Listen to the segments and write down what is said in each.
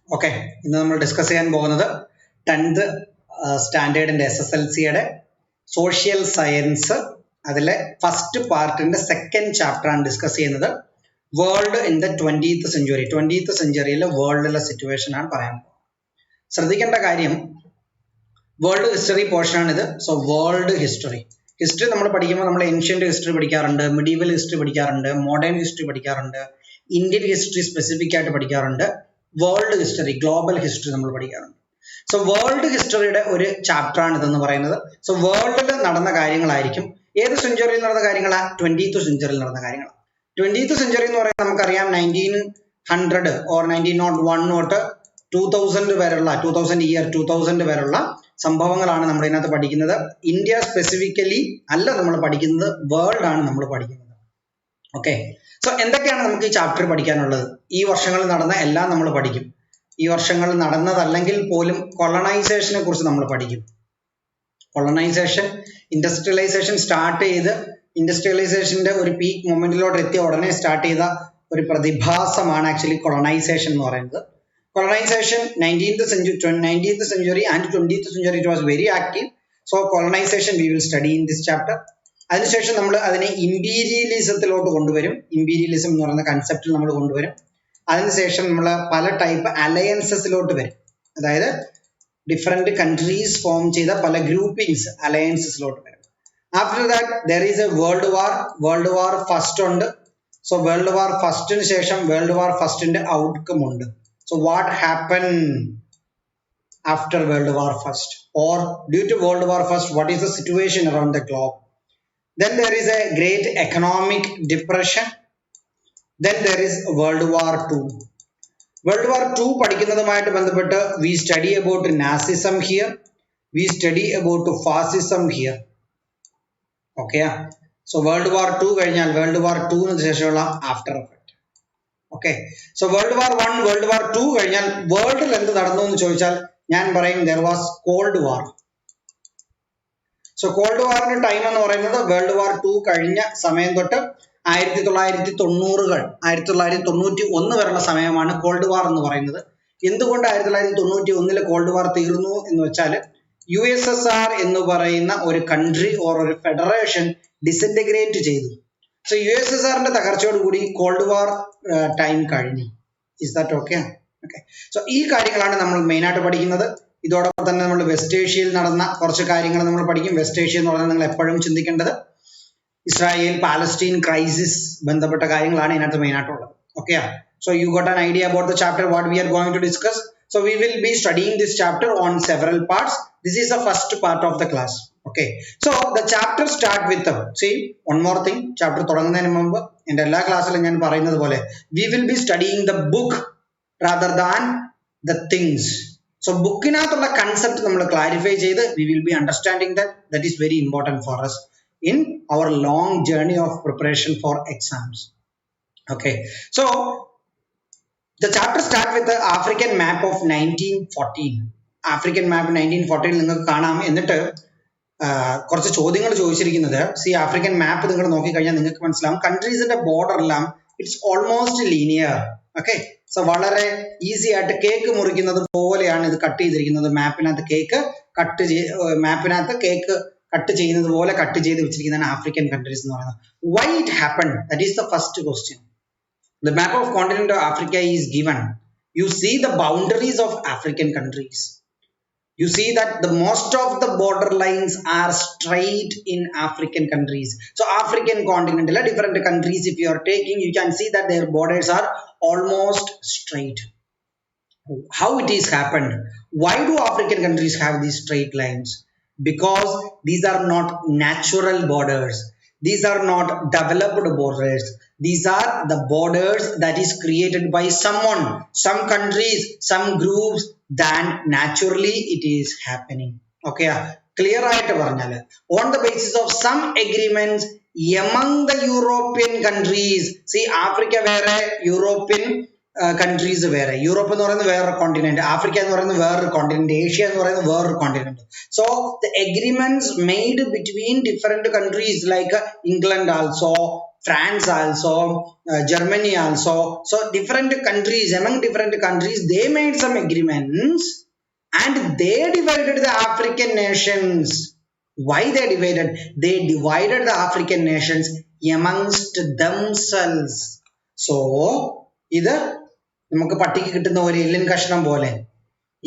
Okay, ഇന്ന് നമ്മൾ discuss ചെയ്യാൻ പോകുന്നത് 10th സ്റ്റാൻഡേർഡിന്റെ SSLCയുടെ സോഷ്യൽ സയൻസ് അതിലെ ഫസ്റ്റ് പാർട്ടിന്റെ സെക്കൻഡ് ചാപ്റ്റർ ആണ് ഡിസ്കസ് ചെയ്യുന്നത്. World in the 20th century, 20th സെഞ്ചുറിയിലെ വേൾഡിലെ സിറ്റുവേഷൻ ആണ് പറയാൻ പോകുന്നത്. ശ്രദ്ധിക്കേണ്ട കാര്യം വേൾഡ് ഹിസ്റ്ററി പോർഷൻ ആണിത്. സോ വേൾഡ് ഹിസ്റ്ററി നമ്മൾ പഠിക്കുമ്പോൾ നമ്മൾ ഏൻഷ്യന്റ് ഹിസ്റ്ററി പഠിക്കാറുണ്ട്, മിഡീവൽ ഹിസ്റ്ററി പഠിക്കാറുണ്ട്, മോഡേൺ ഹിസ്റ്ററി പഠിക്കാറുണ്ട്, ഇന്ത്യൻ ഹിസ്റ്ററി സ്പെസിഫിക് ആയിട്ട് പഠിക്കാറുണ്ട്, വേൾഡ് ഹിസ്റ്ററി ഗ്ലോബൽ ഹിസ്റ്ററി നമ്മൾ പഠിക്കാറുണ്ട്. സോ വേൾഡ് ഹിസ്റ്ററിയുടെ ഒരു ചാപ്റ്റർ ആണ് ഇതെന്ന് പറയുന്നത്. സോ വേൾഡിൽ നടന്ന കാര്യങ്ങളായിരിക്കും. ഏത് സെഞ്ചുറിയിൽ നടന്ന കാര്യങ്ങളാ? 20th സെഞ്ചുറിയിൽ നടന്ന കാര്യങ്ങളാണ്. 20th സെഞ്ചുറി എന്ന് പറയുന്നത് നമുക്കറിയാം 1900 ഓർ 1901 തൊട്ട് 2000 വരെയുള്ള 2000 വരെയുള്ള സംഭവങ്ങളാണ് നമ്മൾ ഇതിനകത്ത് പഠിക്കുന്നത്. ഇന്ത്യ സ്പെസിഫിക്കലി അല്ല നമ്മൾ പഠിക്കുന്നത്, വേൾഡ് ആണ് നമ്മൾ പഠിക്കുന്നത്. ഓക്കെ, സോ എന്തൊക്കെയാണ് നമുക്ക് ഈ ചാപ്റ്റർ പഠിക്കാനുള്ളത്? ഈ വർഷങ്ങളിൽ നടന്ന എല്ലാം നമ്മൾ പഠിക്കും. ഈ വർഷങ്ങളിൽ നടന്നതല്ലെങ്കിൽ പോലും കൊളണൈസേഷനെ കുറിച്ച് നമ്മൾ പഠിക്കും. കൊളണൈസേഷൻ, ഇൻഡസ്ട്രിയലൈസേഷൻ സ്റ്റാർട്ട് ചെയ്ത് ഇൻഡസ്ട്രിയലൈസേഷന്റെ ഒരു പീക്ക് മൊമെന്റിലോട്ട് എത്തിയ ഉടനെ സ്റ്റാർട്ട് ചെയ്ത ഒരു പ്രതിഭാസമാണ് ആക്ച്വലി കൊളണൈസേഷൻ എന്ന് പറയുന്നത്. Colonization 19th century and 20th century it was very active. So colonization we will study in this chapter. അതിനുശേഷം നമ്മൾ അതിനെ ഇമ്പീരിയലിസത്തിലോട്ട് കൊണ്ടുവരും. ഇമ്പീരിയലിസം എന്ന് പറയുന്ന കൺസെപ്റ്റിൽ നമ്മൾ കൊണ്ടുവരും. അതിനുശേഷം നമ്മൾ പല ടൈപ്പ് അലയൻസസിലോട്ട് വരും. അതായത് ഡിഫറെന്റ് കൺട്രീസ് ഫോം ചെയ്ത പല ഗ്രൂപ്പിംഗ്സ് അലയൻസസിലോട്ട് വരും. After that there is A world war first ഉണ്ട്. സോ വേൾഡ് വാർ ഫസ്റ്റിന് ശേഷം വേൾഡ് വാർ ഫസ്റ്റിന്റെ ഔട്ട്കം ഉണ്ട്. So what happened after World War First, or due to World War First, what is the situation around the globe? Then there is a great economic depression. Then there is World War II. World War II പഠിക്കുന്നതുമായിട്ട് ബന്ധപ്പെട്ട് we study about Nazism here, we study about fascism here. Okay, so World War II കഴിഞ്ഞാൽ World War II ന് ശേഷമുള്ള after effect. Okay, so world war 1 world war 2 കഴിഞ്ഞാൽ വേൾഡിൽ എന്ത് നടന്നു എന്ന് ചോദിച്ചാൽ ഞാൻ പറയും there was cold war. So cold വാറിന്റെ ടൈം എന്ന് പറയുന്നത് വേൾഡ് വാർ 2 കഴിഞ്ഞ സമയം തൊട്ട് 1990 1991 വരെയുള്ള സമയമാണ് കോൾഡ് വാർ എന്ന് പറയുന്നത്. എന്തുകൊണ്ട് 1991 കോൾഡ് വാർ തീർന്നു എന്ന് വെച്ചാൽ USSR എന്ന് പറയുന്ന ഒരു കൺട്രി ഓർ ഒരു ഫെഡറേഷൻ ഡിസിന്റഗ്രേറ്റ് ചെയ്തു. സോ USSRന്റെ തകർച്ചയോടുകൂടി കോൾഡ് വാർ ടൈം കഴിഞ്ഞു. Is that okay? Okay, so ഈ കാര്യങ്ങളാണ് നമ്മൾ മെയിൻ ആയിട്ട് പഠിക്കുന്നത്. ഇതോടൊപ്പം തന്നെ നമ്മൾ വെസ്റ്റ് ഏഷ്യയിൽ നടന്ന കുറച്ച് കാര്യങ്ങൾ നമ്മൾ പഠിക്കും. വെസ്റ്റ് ഏഷ്യ എന്ന് പറഞ്ഞാൽ നിങ്ങൾ എപ്പോഴും ചിന്തിക്കേണ്ടത് ഇസ്രായേൽ പാലസ്റ്റീൻ ക്രൈസിസ് ബന്ധപ്പെട്ട കാര്യങ്ങളാണ് ഇതിനകത്ത് മെയിൻ ആയിട്ടുള്ളത്. Okay, so you got an idea about the chapter what we are going to discuss. So we will be studying this chapter on several parts. This is the first part of the class. Okay, so the chapter start with see one more thing. Chapter തുടങ്ങുന്നതിന് മുമ്പ് എൻ്റെ എല്ലാ ക്ലാസ്സിലും ഞാൻ പറയുന്നത് പോലെ we will be studying the book rather than the things. So ബുക്കിനകത്തുള്ള concept നമ്മൾ ക്ലാരിഫൈ ചെയ്ത് we will be understanding that is very important for us in our long journey of preparation for exams. Okay, so the chapter start with the African map of 1914. African map 1914 നിങ്ങൾക്ക് കാണാം. എന്നിട്ട് കുറച്ച് ചോദ്യങ്ങൾ ചോദിച്ചിരിക്കുന്നത് African മാപ്പ് നിങ്ങൾ നോക്കിക്കഴിഞ്ഞാൽ നിങ്ങൾക്ക് മനസ്സിലാവും കൺട്രീസിന്റെ ബോർഡർ എല്ലാം it's almost linear. Okay, so വളരെ ഈസി ആയിട്ട് കേക്ക് മുറിക്കുന്നത് പോലെയാണ് ഇത് കട്ട് ചെയ്തിരിക്കുന്നത്. മാപ്പിനകത്ത് കേക്ക് കട്ട് ചെയ്യുന്നത് പോലെ കട്ട് ചെയ്ത് വെച്ചിരിക്കുന്നതാണ് ആഫ്രിക്കൻ കൺട്രീസ് എന്ന് പറയുന്നത്. Why it happen? That is the first question. The map of continent of Africa is given. You see the boundaries of African countries. You see that the most of the border lines are straight in African countries. So African continent, different countries if you are taking, you can see that their borders are almost straight. How it is happened? Why do African countries have these straight lines? Because these are not natural borders. These are not developed borders. These are the borders that is created by someone, some countries, some groups, then naturally it is happening. Okay, clear ആയിട്ട് പറഞ്ഞാൽ on the basis of some agreements among the European countries. See, Africa വേറെ, European countries വേറെ. Europe എന്ന് പറയുന്നത് വേറൊരു continent, Africa എന്ന് പറയുന്നത് വേറൊരു കോണ്ടിനെന്റ്, ഏഷ്യ എന്ന് പറയുന്നത് വേറൊരു continent. So the agreements made between different countries like England also, France also, Germany also. So different countries, among different countries, they made some agreements and they divided the African nations. Why they divided? They divided the African nations amongst themselves. So, ഇത് നമുക്ക് പട്ടിക്ക് കിട്ടുന്ന ഒരു എല്ലിൻ കഷ്ണം പോലെ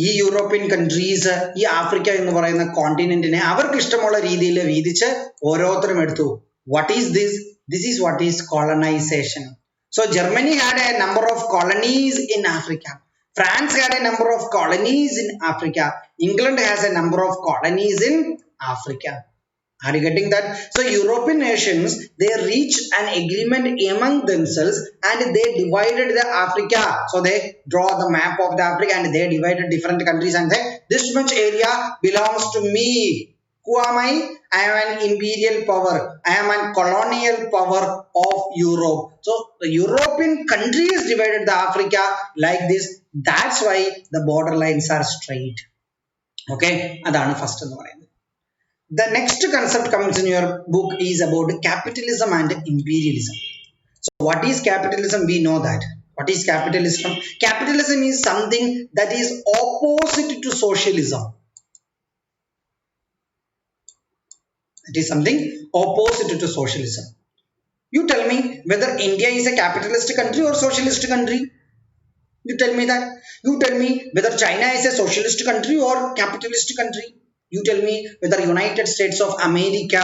ഈ European countries ഈ Africa എന്ന് പറയുന്ന കോണ്ടിനെന്റിനെ അവർക്ക് ഇഷ്ടമുള്ള രീതിയിൽ വീതിച്ച് ഓരോരുത്തരും എടുത്തു. What is this? This is what is colonization. So Germany had a number of colonies in Africa. France had a number of colonies in Africa. England has a number of colonies in Africa. Are you getting that? So European nations, they reached an agreement among themselves and they divided the Africa. So they draw the map of the Africa and they divided different countries and say this much area belongs to me. Who am I? I am an imperial power. I am a colonial power of Europe. So the European countries divided the Africa like this. That's why the border lines are straight. Okay, adana first എന്ന് പറയുന്നത്. The next concept comes in your book is about capitalism and imperialism. So what is capitalism? We know that. What is capitalism? Capitalism is something that is opposite to socialism. It is something opposite to socialism. You tell me whether India is a capitalist country or socialist country. You tell me that. You tell me whether China is a socialist country or capitalist country. You tell me whether United States of America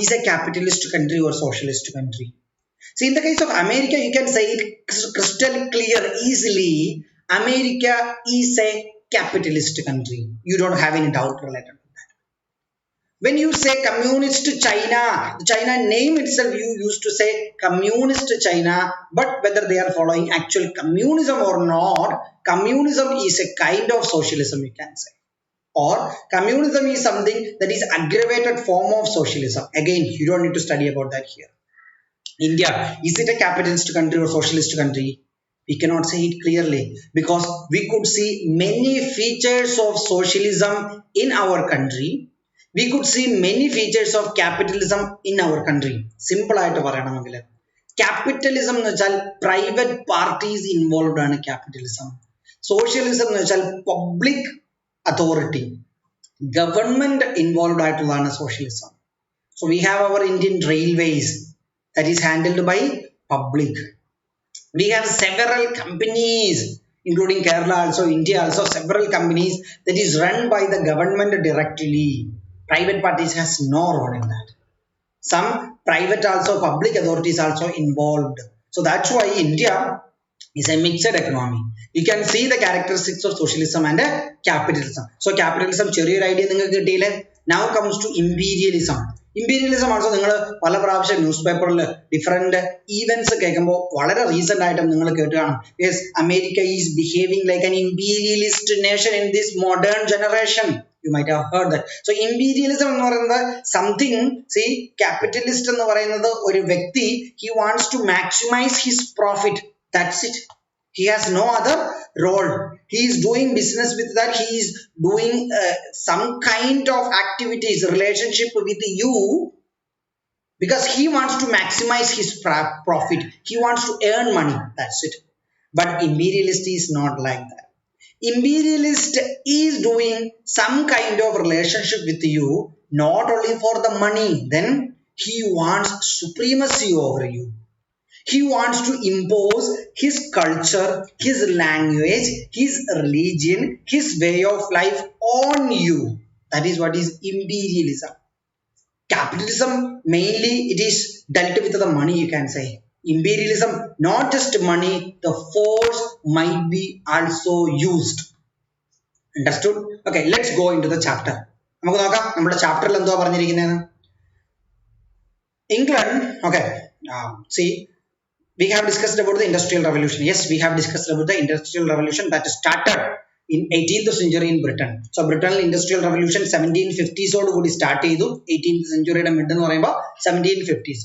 is a capitalist country or socialist country. See, in the case of America, you can say it crystal clear easily. America is a capitalist country. You don't have any doubt related to that. When you say communist China, the China name itself, you used to say communist China, but whether they are following actual communism or not, communism is a kind of socialism, you can say. Or communism is something that is aggravated form of socialism. Again, you don't need to study about that here. India, is it a capitalist country or socialist country? We cannot say it clearly because we could see many features of socialism in our country. We could see many features of capitalism in our country. Simple ആയിട്ട് പറയണമെങ്കിൽ capitalism എന്ന് വെച്ചാൽ private parties involved ആണ് capitalism. Socialism എന്ന് വെച്ചാൽ public authority, government involved ആയിട്ടുള്ളതാണ് socialism. So we have our Indian railways that is handled by public. We have several companies including Kerala also, India also, several companies that is run by the government directly. Private parties has no role in that. Some private also, public authorities also involved. So that's why India is a mixed economy. You can see the characteristics of socialism and capitalism. So capitalism ചെറിയൊരു idea നിങ്ങൾക്ക് കിട്ടിയില്ലേ? Now comes to imperialism. Imperialism also നിങ്ങൾ പല പ്രാവശ്യം news പേപ്പറിൽ different events കേൾക്കുമ്പോൾ വളരെ recent ആയിട്ടും നിങ്ങൾ കേട്ട് കാണും. Yes, America is behaving like an imperialist nation in this modern generation. You might have heard that. So imperialism എന്ന് പറയുന്നത് something, see, capitalist എന്ന് പറയുന്നത് ഒരു വ്യക്തി, he wants to maximize his profit. That's it. He has no other role. He is doing business with that. He is doing some kind of activities, relationship with you because he wants to maximize his profit. He wants to earn money. That's it. But imperialist is not like that. Imperialist is doing some kind of relationship with you, not only for the money. Then he wants supremacy over you. He wants to impose his culture, his language, his religion, his way of life on you. That is what is imperialism. Capitalism, mainly it is dealt with the money, you can say. Imperialism, not just money, the force might be also used. Understood? Okay, let's go into the chapter. നമുക്ക് നോക്കാം നമ്മുടെ ചാപ്റ്ററിൽ എന്തോ പറഞ്ഞിരിക്കുന്നത്. England, okay, see, we have discussed about the industrial revolution. Yes, we have discussed about the industrial revolution that started in 18th century in Britain. So Britain industrial revolution 1750s ഓട് കൂടി start ചെയ്തു. 18th centuryയുടെ mid എന്ന് പറയുമ്പോൾ 1750s.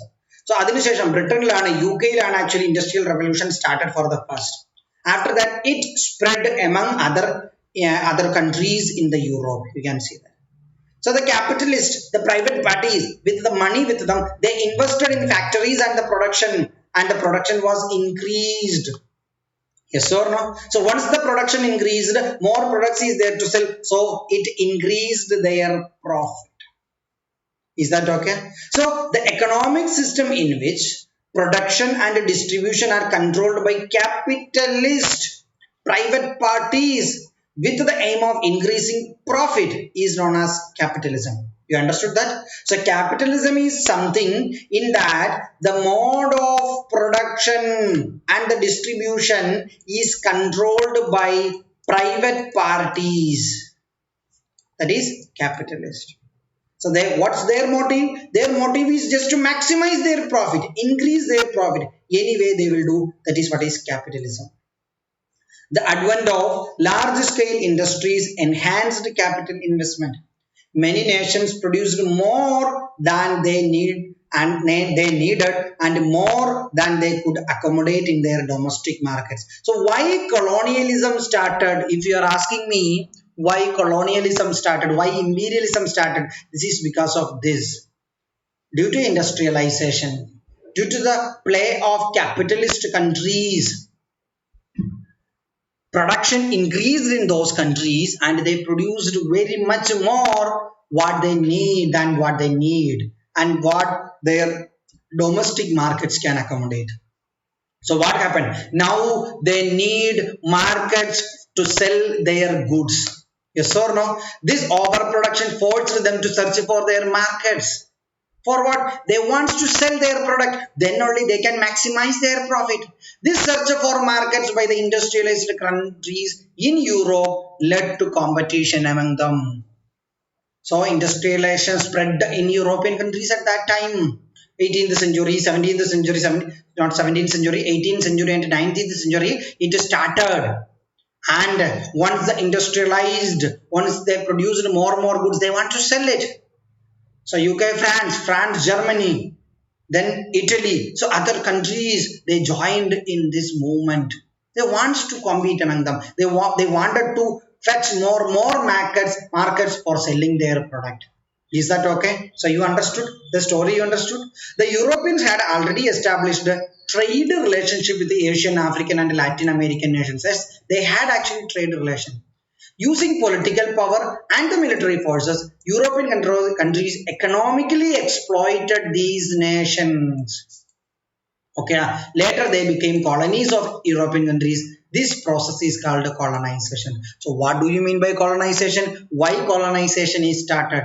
So അതിനുശേഷം ബ്രിട്ടനിലാണ്, UK-യിലാണ് actually industrial revolution started for the first. After that it spread among other countries in the Europe. You can see that. So the capitalists, the private parties, with the money with them, they invested in factories and the production was increased. Yes or no? So once the production increased, more products is there to sell, so it increased their profit. Is that okay? So the economic system in which production and distribution are controlled by capitalist private parties with the aim of increasing profit is known as capitalism. You understood that? So capitalism is something in that the mode of production and the distribution is controlled by private parties. That is capitalist. So what's their motive? Their motive is just to maximize their profit, increase their profit. Any way they will do, that is what is capitalism. The advent of large-scale industries enhanced capital investment. Many nations produced more than they needed and more than they could accommodate in their domestic markets. So why colonialism started? If you are asking me why colonialism started, why imperialism started, this is because of this. Due to industrialization, due to the play of capitalist countries, production increased in those countries and they produced very much more what they need than what they need and what their domestic markets can accommodate. So what happened? Now they need markets to sell their goods. Yes or no? This overproduction forced them to search for their markets. For what? They want to sell their product. Then only they can maximize their profit. This search for markets by the industrialized countries in Europe led to competition among them. So industrialization spread in European countries at that time. 18th century, 17th century, not 17th century, 18th century and 19th century, it started. And once the industrialized, once they produced more goods, they want to sell it. So UK, France, Germany, then Italy. So other countries, they joined in this movement. They want to compete among them. They wanted to fetch more markets for selling their product. Is that okay? So you understood the story, you understood? The Europeans had already established a trade relationship with the Asian, African and Latin American nations. Yes, they had actually trade relation. Using political power and the military forces, European countries economically exploited these nations. Okay, later they became colonies of European countries. This process is called colonization. So what do you mean by colonization? Why colonization is started?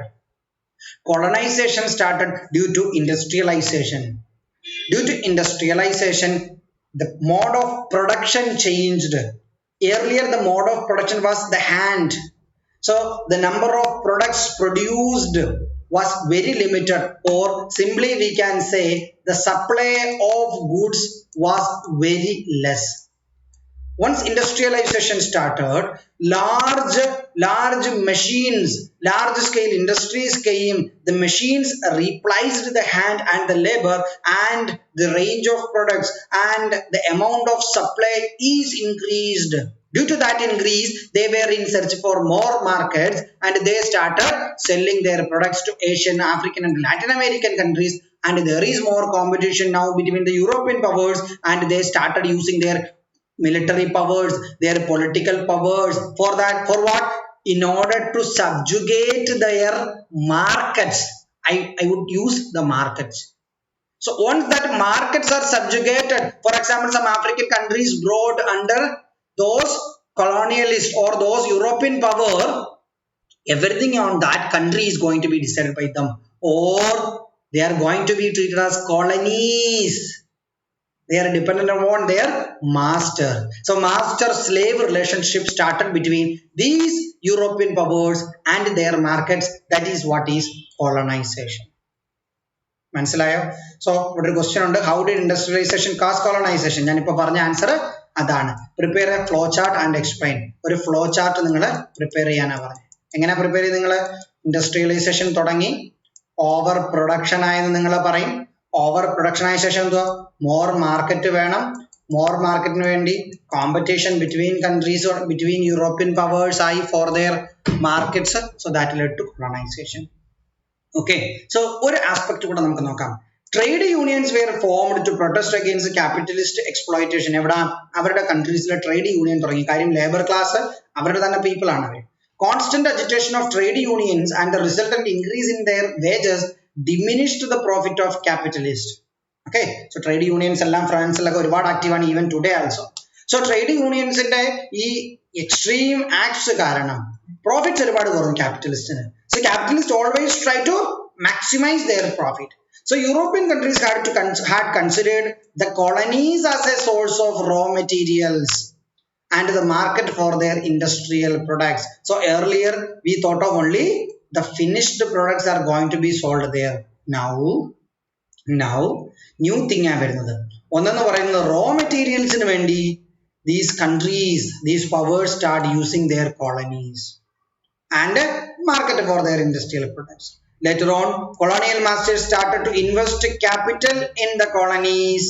Colonization started due to industrialization. Due to industrialization, the mode of production changed. Earlier, the mode of production was the hand. So, the number of products produced was very limited, or simply we can say the supply of goods was very less. Once industrialization started, large machines, large scale industries came. The machines replaced the hand and the labor, and the range of products and the amount of supply is increased. Due to that increase, they were in search for more markets and they started selling their products to Asian, African and Latin American countries, and there is more competition now between the European powers, and they started using their military powers, their political powers. For that, for what? In order to subjugate their markets. I would use the markets. So once that markets are subjugated, for example, some African countries brought under those colonialists or those European power, everything on that country is going to be decided by them, or they are going to be treated as colonies. They are dependent upon their master. So master-slave relationship started between these European powers and their markets. That is what is colonization. മനസ്സിലായോ? So ഇവിടെ ഒരു question ഉണ്ട്, how did industrialisation കാസ് colonisation? ഞാനിപ്പോൾ പറഞ്ഞ answer അതാണ്. Prepare A flow chart and explain. ഒരു flow chart നിങ്ങൾ പ്രിപ്പയർ ചെയ്യാനാണ് പറഞ്ഞത്. എങ്ങനെ പ്രിപ്പയർ ചെയ്ത്? നിങ്ങൾ ഇൻഡസ്ട്രിയലൈസേഷൻ തുടങ്ങി, ഓവർ പ്രൊഡക്ഷൻ ആയെന്ന് നിങ്ങൾ പറയും. ഓവർ പ്രൊഡക്ഷൻ ആയ ശേഷം എന്തുവാ? മോർ മാർക്കറ്റ് വേണം. more market nu vendi competition between countries or between European powers high for their markets, so that led to colonization. Okay, so ഒരു ആസ്പെക്ട് കൂടെ നമുക്ക് നോക്കാം. Trade unions were formed to protest against capitalist exploitation. എവിടെ? അവരുടെ കൺട്രീസിലെ trade union തുടങ്ങി. കാര്യം labour class അവരുടെ തന്നെ പീപ്പിൾ ആണ് അവർ. Constant agitation of trade unions and the resultant increase in their wages diminished the profit of capitalist. Okay, so trade unions എല്ലാം ഫ്രാൻസിലൊക്കെ ഒരുപാട് ആക്റ്റീവാണ്, even today also. So trade യൂണിയൻസിന്റെ ഈ എക്സ്ട്രീം ആക്ട്സ് കാരണം പ്രോഫിറ്റ്സ് ഒരുപാട് കുറഞ്ഞു ക്യാപിറ്റലിസ്റ്റിന്. So capitalists always try to maximize their profit. So European countries had considered the colonies as a source of raw materials and the market for their industrial products. So earlier we thought of only the finished products are going to be sold there. Now new thing ആ വരുന്നത്. ഒന്നെന്ന് പറയുന്നത് raw materials ന് വേണ്ടി these countries, these powers start using their colonies and market for their industrial products. Later on, colonial masters started to invest capital in the colonies.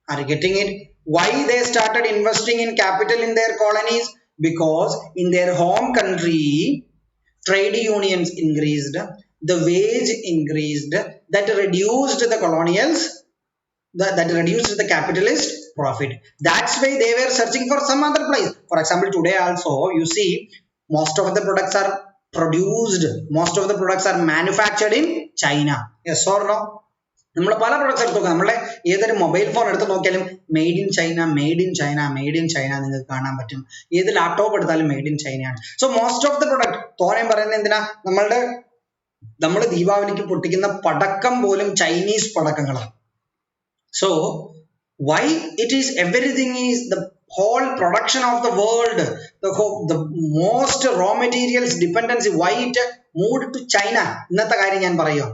Are you getting it? Why they started investing in capital in their colonies? Because in their home country, trade unions increased, the wage increased, that reduced the colonials, that reduced the capitalist profit. That's why they were searching for some other place. For example, today also you see most of the products are produced, most of the products are manufactured in China. Yes or no? നമ്മൾ പല products എടുത്ത് നോക്കാം. നമ്മളെ ഏതൊരു mobile phone എടുത്ത് നോക്കിയാലും made in China, made in China, made in China നിങ്ങൾക്ക് കാണാൻ പറ്റും. ഏത് ലാപ്ടോപ്പ് എടുത്താലും മെയ്ഡ് ഇൻ ചൈനയാണ്. So most of the product, തോനെയും പറയുന്നത് എന്തിനാ, നമ്മൾ ദീപാവലിക്ക് പൊട്ടിക്കുന്ന പടക്കം പോലും ചൈനീസ് പടക്കങ്ങളാണ്. So why it is everything is the whole production of the world, the most raw materials dependency, why it moved to China? ഇന്നത്തെ കാര്യം ഞാൻ പറയോ,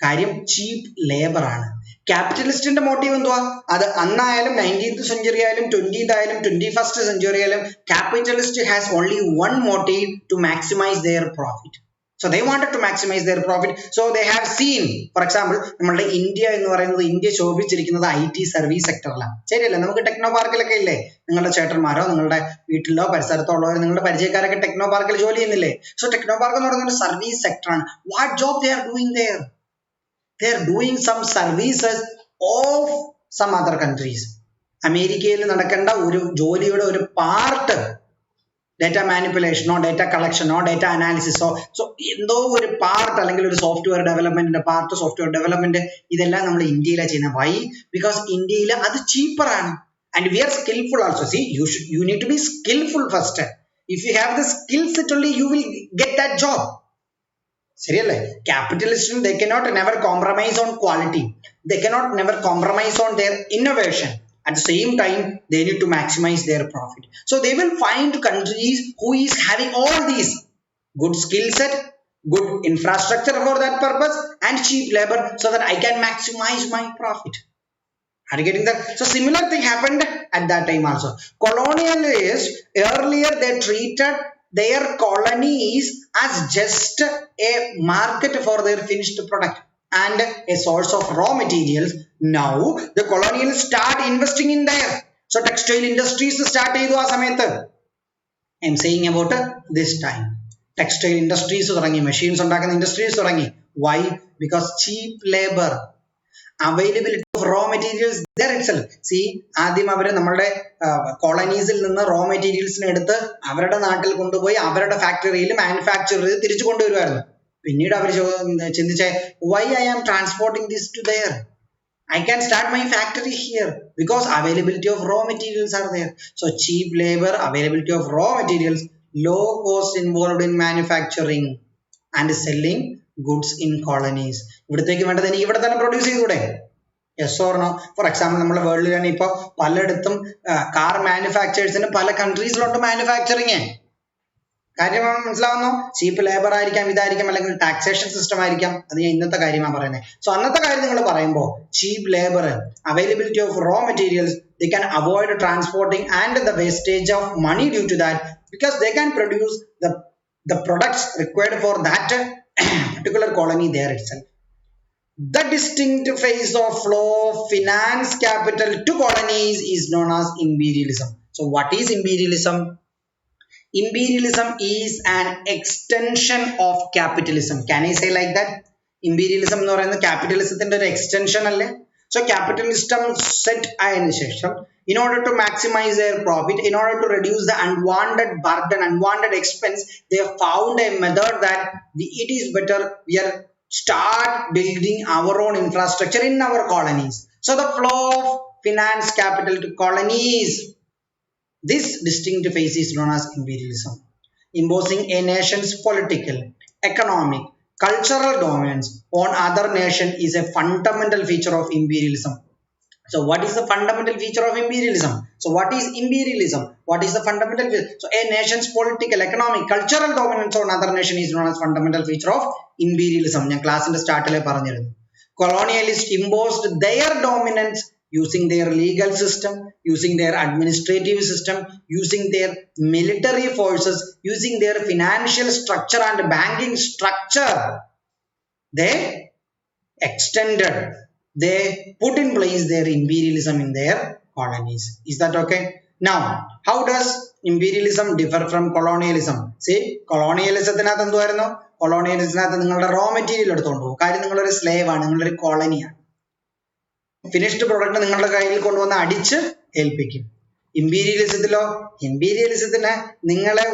കാര്യം ചീപ്പ് ലേബർ ആണ്. ക്യാപിറ്റലിസ്റ്റിന്റെ മോട്ടീവ് എന്തുവാ? അത് അന്നായാലും 19th century ആയാലും 20th ആയാലും 21st century ആയാലും capitalist has only one motive, to maximize their profit. So they wanted to maximize their profit. So they have seen, for example, നമ്മളുടെ ഇന്ത്യ എന്ന് പറയുന്നത്, ഇന്ത്യ ശോഭിച്ചിരിക്കുന്നത് IT സർവീസ് സെക്ടറിലാണ്. ശരിയല്ലേ? നമുക്ക് techno പാർക്കിലൊക്കെ ഇല്ലേ, നിങ്ങളുടെ ചേട്ടന്മാരോ നിങ്ങളുടെ വീട്ടിലോ പരിസരത്തോ ഉള്ളവരോ നിങ്ങളുടെ പരിചയക്കാരൊക്കെ ടെക്നോ പാർക്കിൽ ജോലി ചെയ്യുന്നില്ലേ? സോ ടെക്നോ പാർക്ക് എന്ന് പറയുന്നത് ഒരു സർവീസ് സെക്ടറാണ്. What job they are doing there? They are doing some services of some other countries. അമേരിക്കയിൽ നടക്കേണ്ട ഒരു ജോലിയുടെ ഒരു പാർട്ട് ഡേറ്റ മാനിപ്പുലേഷനോ ഡേറ്റ കളക്ഷനോ ഡേറ്റ അനാലിസിസോ, സോ എന്തോ ഒരു പാർട്ട് അല്ലെങ്കിൽ ഒരു സോഫ്റ്റ്വെയർ ഡെവലപ്മെന്റിന്റെ പാർട്ട്, സോഫ്റ്റ്വെയർ ഡെവലപ്മെന്റ്, ഇതെല്ലാം നമ്മൾ ഇന്ത്യയിലാണ് ചെയ്യുന്നത്. വൈ? ബിക്കോസ് ഇന്ത്യയിൽ അത് ചീപ്പറാണ്. And we are skilful also. See you need to be skilful first. If you have the skill set only you will get that job. ശരിയല്ലേ? ക്യാപിറ്റലിസ്റ്റും they cannot never compromise on quality, they cannot never compromise on their innovation. At the same time, they need to maximize their profit. So they will find countries who is having all these good skill set, good infrastructure for that purpose, and cheap labor, so that I can maximize my profit. Are you getting that? So similar thing happened at that time also. Colonialists, earlier they treated their colonies as just a market for their finished product and a source of raw materials. Now the colonials start investing in there. So textile industries start ചെയ്തു ആ സമയത്ത്. I am saying about this time. Textile industries തുടങ്ങി, machines ഉണ്ടാക്കുന്ന industries തുടങ്ങി. Why? Because cheap labor, availability of raw materials there itself. See, ആദ്യം അവര് നമ്മളുടെ കോളനീസിൽ നിന്ന് റോ മെറ്റീരിയൽസിനെ എടുത്ത് അവരുടെ നാട്ടിൽ കൊണ്ടുപോയി അവരുടെ ഫാക്ടറിയിൽ മാനുഫാക്ചർ ചെയ്ത് തിരിച്ചു കൊണ്ടുവരുമായിരുന്നു. പിന്നീട് അവർ ചിന്തിച്ചേ, why I am transporting this to there? I can start my factory here because availability of raw materials are there. So cheap labor, availability of raw materials, low cost involved in manufacturing and selling goods in colonies. ഇവിടത്തേക്ക് വേണ്ടത് എനിക്ക് ഇവിടെ തന്നെ produce ചെയ്തൂടെ? Yes or no? For example നമ്മുടെ വേൾഡിൽ തന്നെ ഇപ്പോൾ പലയിടത്തും കാർ മാനുഫാക്ചേഴ്സിന് പല കൺട്രീസിലോട്ട് മാനുഫാക്ചറിങ്. കാര്യം മനസ്സിലാവുന്നു? ചീപ്പ് ലേബർ ആയിരിക്കാം, ഇതായിരിക്കാം, അല്ലെങ്കിൽ ടാക്സേഷൻ സിസ്റ്റം ആയിരിക്കാം. അത് ഞാൻ ഇന്നത്തെ കാര്യമാണ് പറയുന്നത്. സോ അന്നത്തെ കാര്യം നിങ്ങൾ പറയുമ്പോൾ cheap labour, availability of raw materials, they can avoid transporting and the wastage of money due to that, because they can produce the products required for that particular colony there itself. The distinct phase of flow of finance capital to colonies is known as imperialism. So what is imperialism? Imperialism is an extension of capitalism. Can I say like that? Imperialism എന്ന് പറയുന്നത് capitalismത്തിന്റെ ഒരു extension അല്ലേ? So capitalism set ആയതിനു ശേഷം in order to maximize their profit, in order to reduce the unwanted burden, unwanted expense, they have found a method that it is better we are start building our own infrastructure in our colonies. So the flow of finance capital to colonies, this distinct phase is known as imperialism. Imposing a nation's political, economic, cultural dominance on other nation is a fundamental feature of imperialism. So what is the fundamental feature of imperialism? So what is imperialism? What is the fundamental feature? So a nation's political, economic, cultural dominance on other nation is known as fundamental feature of imperialism. ഞാൻ ക്ലാസിന്റെ സ്റ്റാർട്ടിലെ പറഞ്ഞിരുന്നു. Colonialists imposed their dominance using their legal system, using their administrative system, using their military forces, using their financial structure and banking structure. They extended, they put in place their imperialism in their colonies. Is that okay? Now, how does imperialism differ from colonialism? See, colonialismത്തിനകത്ത് എന്തുവായിരുന്നു? colonialismത്തിനകത്ത് നിങ്ങളുടെ raw material എടുത്തോണ്ട് പോകും. കാര്യം നിങ്ങളൊരു slave ആണ്, നിങ്ങളൊരു കോളനിയാണ്. Finished product നിങ്ങളുടെ കയ്യിൽ കൊണ്ടുവന്ന് അടിച്ച് ഏൽപ്പിക്കും. ഇമ്പീരിയലിസത്തിലോ, ഇമ്പീരിയലിസത്തിന് നിങ്ങളെ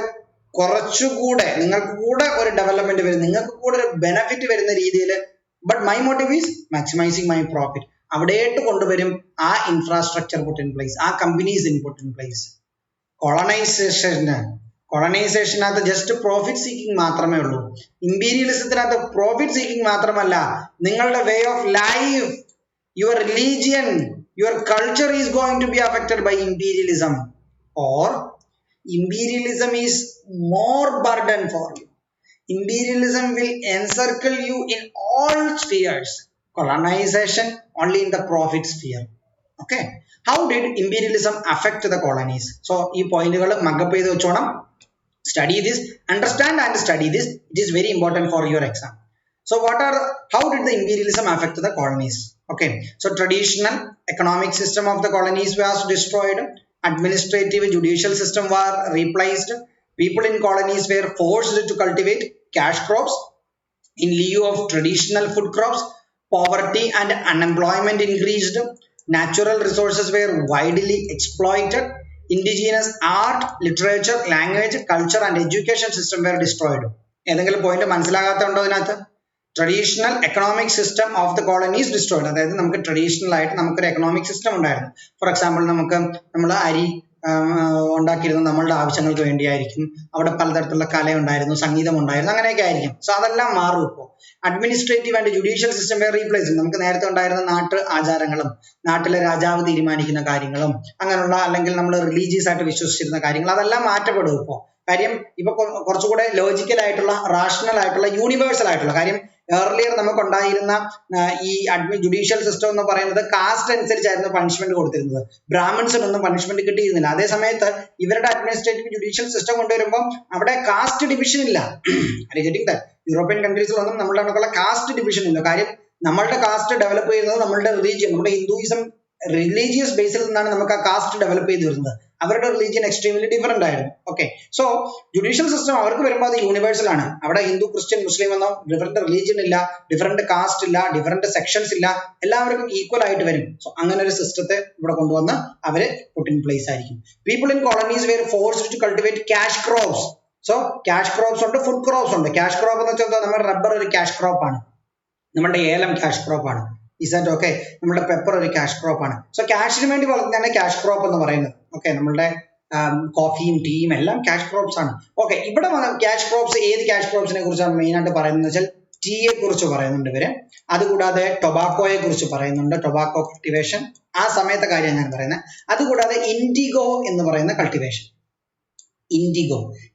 കുറച്ചുകൂടെ, നിങ്ങൾക്ക് കൂടെ ഒരു ഡെവലപ്മെന്റ് വരും, നിങ്ങൾക്ക് കൂടെ ഒരു ബെനഫിറ്റ് വരുന്ന രീതിയിൽ, but my motive is maximising my profit, അവിടേട്ട് കൊണ്ടുവരും ആ ഇൻഫ്രാസ്ട്രക്ചർ പുട്ട് ഇൻ പ്ലേസ്, ആ കമ്പനീസ് പുട്ട് ഇൻ പ്ലേസ്. കൊളനൈസേഷനകത്ത് ജസ്റ്റ് പ്രോഫിറ്റ് സീക്കിംഗ് മാത്രമേ ഉള്ളൂ. ഇമ്പീരിയലിസത്തിനകത്ത് പ്രോഫിറ്റ് സീക്കിംഗ് മാത്രമല്ല, നിങ്ങളുടെ way of life, your religion, your culture is going to be affected by imperialism, or imperialism is more burden for you. Imperialism will encircle you in all spheres. Colonization only in the profit sphere. Okay, how did imperialism affect the colonies? So ee pointകൾ മഗ്ഗപ്പ് ചെയ്ത് വെച്ചോണം. Study this, understand and study this. It is very important for your exam. So how did the imperialism affect the colonies? Okay, so traditional economic system of the colonies was destroyed, administrative judicial system were replaced, people in colonies were forced to cultivate cash crops in lieu of traditional food crops, poverty and unemployment increased, natural resources were widely exploited, indigenous art, literature, language, culture and education system were destroyed. ഏതെങ്കിലും point മനസ്സിലാകാത്തതുണ്ടോ ഇതിനകത്ത്? Traditional economic system of the colonies destroyed. അതായത് നമുക്ക് traditional ആയിട്ട് നമുക്കൊരു economic system ഉണ്ടായിരുന്നു. For example നമ്മൾ അരി ഉണ്ടാക്കിയിരുന്നത് നമ്മളുടെ ആവശ്യങ്ങൾക്ക് വേണ്ടിയായിരിക്കും. അവിടെ പലതരത്തിലുള്ള കലയുണ്ടായിരുന്നു, സംഗീതം ഉണ്ടായിരുന്നു, അങ്ങനെയൊക്കെ ആയിരിക്കും. സോ അതെല്ലാം മാറും ഇപ്പോൾ. അഡ്മിനിസ്ട്രേറ്റീവ് ആൻഡ് ജുഡീഷ്യൽ സിസ്റ്റം വേറെ റീപ്ലേസ്. നമുക്ക് നേരത്തെ ഉണ്ടായിരുന്ന നാട്ടു ആചാരങ്ങളും നാട്ടിലെ രാജാവ് തീരുമാനിക്കുന്ന കാര്യങ്ങളും അങ്ങനെയുള്ള, അല്ലെങ്കിൽ നമ്മൾ റിലീജിയസ് ആയിട്ട് വിശ്വസിച്ചിരുന്ന കാര്യങ്ങൾ, അതെല്ലാം മാറ്റപ്പെടും ഇപ്പോൾ. കാര്യം ഇപ്പൊ കുറച്ചുകൂടെ ലോജിക്കൽ ആയിട്ടുള്ള, റാഷണൽ ആയിട്ടുള്ള, യൂണിവേഴ്സൽ ആയിട്ടുള്ള കാര്യം. ഏർലിയർ നമുക്കുണ്ടായിരുന്ന ഈ ജുഡീഷ്യൽ സിസ്റ്റം എന്ന് പറയുന്നത് കാസ്റ്റ് അനുസരിച്ചായിരുന്നു പണിഷ്മെന്റ് കൊടുത്തിരുന്നത്. ബ്രാഹ്മിൺസിനൊന്നും പണിഷ്മെന്റ് കിട്ടിയിരുന്നില്ല. അതേ സമയത്ത് ഇവരുടെ അഡ്മിനിസ്ട്രേറ്റീവ് ജുഡീഷ്യൽ സിസ്റ്റം കൊണ്ടുവരുമ്പോൾ അവിടെ കാസ്റ്റ് ഡിവിഷൻ ഇല്ല. യൂറോപ്യൻ കൺട്രീസിലൊന്നും നമ്മളുടെ കണക്കുള്ള കാസ്റ്റ് ഡിവിഷൻ ഇല്ല. കാര്യം നമ്മളുടെ കാസ്റ്റ് ഡെവലപ്പ് ചെയ്യുന്നത് നമ്മളുടെ റിലീജിയൻ, നമ്മുടെ ഹിന്ദുയിസം റിലീജിയസ് ബേസിൽ നിന്നാണ് നമുക്ക് ആ കാസ്റ്റ് ഡെവലപ്പ് ചെയ്ത് വരുന്നത്. അവരുടെ റിലീജിയൻ എക്സ്ട്രീംലി ഡിഫറെന്റ് ആയിരുന്നു. ഓക്കെ, സോ ജുഡീഷ്യൽ സിസ്റ്റം അവർക്ക് വരുമ്പോൾ അത് യൂണിവേഴ്സൽ ആണ്. അവിടെ ഹിന്ദു, ക്രിസ്ത്യൻ, മുസ്ലിം എന്നോ ഡിഫറെന്റ് റിലീജിയൻ ഇല്ല, ഡിഫറെന്റ് കാസ്റ്റ് ഇല്ല, ഡിഫറെന്റ് സെക്ഷൻസ് ഇല്ല, എല്ലാവർക്കും ഈക്വൽ ആയിട്ട് വരും. സോ അങ്ങനെ ഒരു സിസ്റ്റത്തെ ഇവിടെ കൊണ്ടുവന്ന് അവര് പുട്ട് ഇൻ പ്ലേസ് ആയിരിക്കും. People in colonies were forced to cultivate cash crops. So cash crops ഉണ്ട്, ഫുഡ് ക്രോപ്സ് ഉണ്ട്. ക്യാഷ് ക്രോപ്പ് എന്ന് വെച്ചാൽ നമ്മുടെ റബ്ബർ ഒരു ക്യാഷ് ക്രോപ്പ് ആണ്, നമ്മുടെ ഏലം ക്യാഷ് ക്രോപ്പ് ആണ്. Is that okay? നമ്മുടെ പെപ്പർ ഒരു ക്യാഷ് ക്രോപ്പ് ആണ്. സോ ക്യാഷിന് വേണ്ടി വളർത്തുന്നതാണ് ക്യാഷ് ക്രോപ്പ് എന്ന് പറയുന്നത്. ഓക്കെ, നമ്മളുടെ കോഫിയും ടീയും എല്ലാം ക്യാഷ് ക്രോപ്സ് ആണ്. ഓക്കെ, ഇവിടെ ക്യാഷ് ക്രോപ്സ്, ഏത് ക്യാഷ് ക്രോപ്സിനെ കുറിച്ചാണ് മെയിൻ ആയിട്ട് പറയുന്നത് വെച്ചാൽ ടീയെ കുറിച്ച് പറയുന്നുണ്ട് ഇവര്. അതുകൂടാതെ ടൊബാക്കോയെ കുറിച്ച് പറയുന്നുണ്ട്, ടൊബാക്കോ കൾട്ടിവേഷൻ, ആ സമയത്തെ കാര്യം ഞാൻ പറയുന്നത്. അതുകൂടാതെ ഇൻഡിഗോ എന്ന് പറയുന്ന കൾട്ടിവേഷൻ.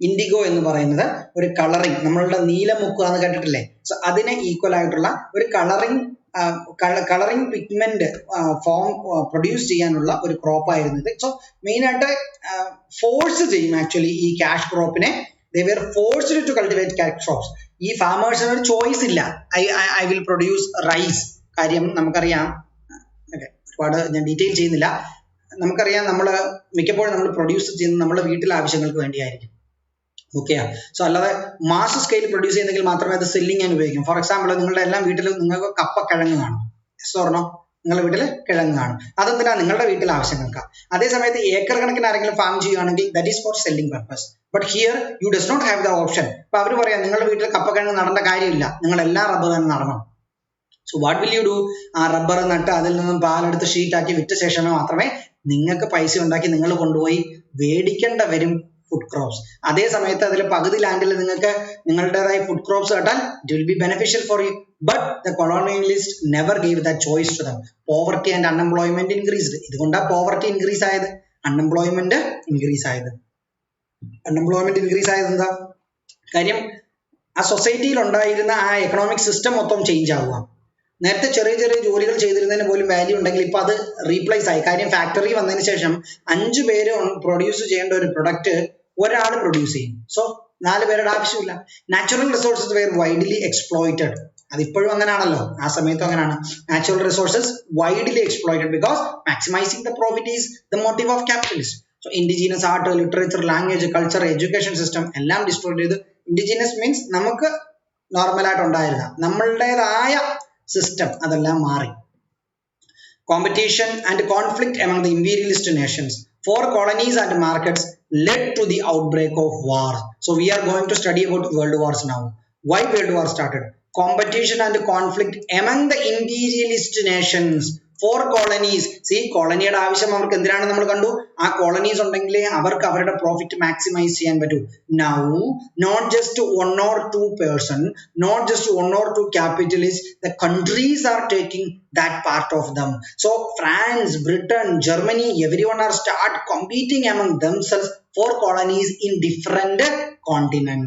ഇൻഡിഗോ എന്ന് പറയുന്നത് ഒരു കളറിങ്, നമ്മളുടെ നീലമുക്ക എന്ന് കേട്ടിട്ടില്ലേ? സോ അതിനെ ഈക്വൽ ആയിട്ടുള്ള ഒരു കളറിങ് പിഗ്മെന്റ് ഫോം പ്രൊഡ്യൂസ് ചെയ്യാനുള്ള ഒരു ക്രോപ്പ് ആയിരുന്നു ഇത്. സോ മെയിൻ ആയിട്ട് ഫോഴ്സ് ചെയ്യും ആക്ച്വലി ഈ cash ക്രോപ്പിനെ. they were forced to cultivate cash crops. ഈ ഫാമേഴ്സിന് ഒരു ചോയ്സ് ഇല്ല. ഐ വിൽ പ്രൊഡ്യൂസ് റൈസ്, കാര്യം നമുക്കറിയാം, ഒരുപാട് ഞാൻ ഡീറ്റെയിൽ ചെയ്യുന്നില്ല, നമുക്കറിയാം നമ്മൾ മിക്കപ്പോഴും നമ്മൾ പ്രൊഡ്യൂസ് ചെയ്യുന്നത് നമ്മുടെ വീട്ടിലെ ആവശ്യങ്ങൾക്ക് വേണ്ടിയായിരിക്കും. ഓക്കെ, സോ അല്ലാതെ മാസ് സ്കെയിൽ പ്രൊഡ്യൂസ് ചെയ്യുന്നെങ്കിൽ മാത്രമേ അത് സെല്ലിങ് ചെയ്യാൻ ഉപയോഗിക്കും. ഫോർ എക്സാമ്പിൾ, നിങ്ങളുടെ എല്ലാം വീട്ടിൽ നിങ്ങൾക്ക് കപ്പക്കിഴങ്ങ് കാണും, ഓർണോ, നിങ്ങളുടെ വീട്ടിൽ കിഴങ്ങ് കാണും, അതെന്തിനാ? നിങ്ങളുടെ വീട്ടിലെ ആവശ്യങ്ങൾക്കാണ്. അതേ സമയത്ത് ഏക്കർ കണക്കിന് ആരെങ്കിലും ഫാം ചെയ്യുകയാണെങ്കിൽ that is for selling purpose. But here you does not have the option. അപ്പൊ അവർ പറയാം നിങ്ങളുടെ വീട്ടിൽ കപ്പക്കിഴങ്ങ് നടേണ്ട കാര്യമില്ല, നിങ്ങൾ എല്ലാ റബ്ബർ തന്നെ നടണം. So what will you do? ആ റബ്ബർ നട്ട് അതിൽ നിന്നും പാലെടുത്ത് ഷീറ്റാക്കി വിറ്റ ശേഷമേ മാത്രമേ നിങ്ങൾക്ക് പൈസ ഉണ്ടാക്കി നിങ്ങൾ കൊണ്ടുപോയി മേടിക്കേണ്ട വരും ഫുഡ് ക്രോപ്സ്. അതേ സമയത്ത് അതിൽ പകുതി ലാൻഡിൽ നിങ്ങൾക്ക് നിങ്ങളുടേതായ ഫുഡ് ക്രോപ്സ് കേട്ടാൽ it will be beneficial for you. But the colonialist never gave that choice to them. Poverty and unemployment increased. ഇതുകൊണ്ടാണ് പോവർട്ടി ഇൻക്രീസ് ആയത്, അൺഎംപ്ലോയ്മെന്റ് ഇൻക്രീസ് ആയത്. അൺഎംപ്ലോയ്മെന്റ് ഇൻക്രീസ് ആയത് എന്താ കാര്യം? ആ സൊസൈറ്റിയിൽ ഉണ്ടായിരുന്ന ആ എക്കണോമിക് സിസ്റ്റം മൊത്തം ചേഞ്ച് ആവുക. നേരത്തെ ചെറിയ ചെറിയ ജോലികൾ ചെയ്തിരുന്നതിന് പോലും വാല്യൂ ഉണ്ടെങ്കിൽ ഇപ്പൊ അത് റീപ്ലേസ് ആയി. കാര്യം ഫാക്ടറി വന്നതിന് ശേഷം 5 പേര് പ്രൊഡ്യൂസ് ചെയ്യേണ്ട ഒരു പ്രൊഡക്റ്റ് ഒരാൾ പ്രൊഡ്യൂസ് ചെയ്യും. സോ 4 പേരുടെ ആവശ്യമില്ല. Natural resources were widely exploited. അതിപ്പോഴും അങ്ങനെയാണല്ലോ, ആ സമയത്തും അങ്ങനെയാണ്. Natural resources widely exploited because maximizing the profit is the motive of capitalist. So indigenous art, literature, language, culture, education system എല്ലാം ഡിസ്ട്രോയ് ചെയ്ത്. ഇൻഡിജീനസ് മീൻസ് നമുക്ക് നോർമലായിട്ട് ഉണ്ടായിരുന്ന നമ്മളുടേതായ സിസ്റ്റം അതെല്ലാം മാറി. Competition and conflict among the imperialist nations for colonies and markets led to the outbreak of war. So we are going to study about world wars now. Why world war started? Competition and conflict among the imperialist nations for colonies. See, കോളനിയുടെ ആവശ്യം അവർക്ക് എന്തിനാണ് നമ്മൾ കണ്ടു. ആ colonies ഉണ്ടെങ്കിലേ അവർക്ക് അവരുടെ profit maximise ചെയ്യാൻ പറ്റൂ. Now not just 1 or 2 person, not just 1 or 2 capitalists, the countries are taking that part of them. So France, Britain, Germany, everyone are start competing among themselves for colonies in different continents.